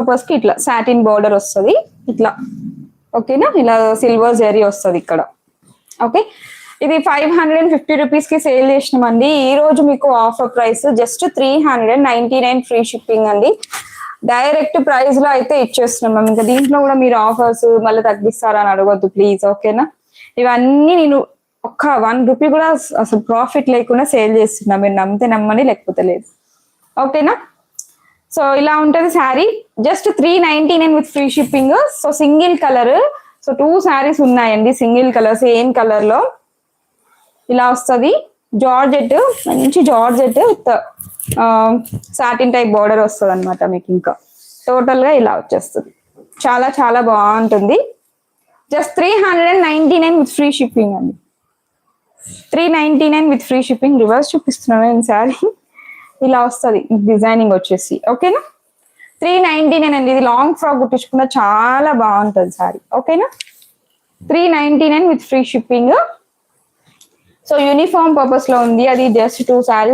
Purpose కి ఇట్లా satin border వస్తుంది ఇట్లా, ఓకేనా. ఇలా సిల్వర్ జరీ వస్తుంది ఇక్కడ. ఓకే, ఇది 550 రూపీస్ కి సేల్ చేసినామండి. ఈ రోజు మీకు offer price just 399 free shipping అండి. డైరెక్ట్ ప్రైస్ లో అయితే ఇచ్చేస్తున్నాం మ్యామ్. ఇంకా దీంట్లో కూడా మీరు ఆఫర్స్ మళ్ళీ తగ్గిస్తారా అని అడగొద్దు ప్లీజ్, ఓకేనా. ఇవన్నీ నేను ఒక్క 1 రూపీ కూడా అసలు ప్రాఫిట్ లేకుండా సేల్ చేస్తున్నా. మీరు నమ్మితే నమ్మని, లేకపోతే లేదు, ఓకేనా. సో ఇలా ఉంటది sari, just 399 with free shipping. So single colour, so 2 saris ఉన్నాయండి సింగిల్ కలర్, సేమ్ కలర్ లో ఇలా వస్తుంది. జార్జెట్, మంచి georgette with satin type border వస్తుంది అనమాట మీకు. ఇంకా టోటల్ గా ఇలా వచ్చేస్తుంది, చాలా చాలా బాగుంటుంది. జస్ట్ 399 విత్ ఫ్రీ షిప్పింగ్ అండి. 399 విత్ ఫ్రీ షిప్పింగ్. రివర్స్ చూపిస్తున్నాను శారీ, ఇలా వస్తుంది డిజైనింగ్ వచ్చేసి, ఓకేనా. 399 అండి. ఇది లాంగ్ ఫ్రాక్ కుట్టించుకున్న చాలా బాగుంటుంది శారీ, ఓకేనా. 399 with free shipping. So uniform purpose లో ఉంది, అది జస్ట్ 2 శారీస్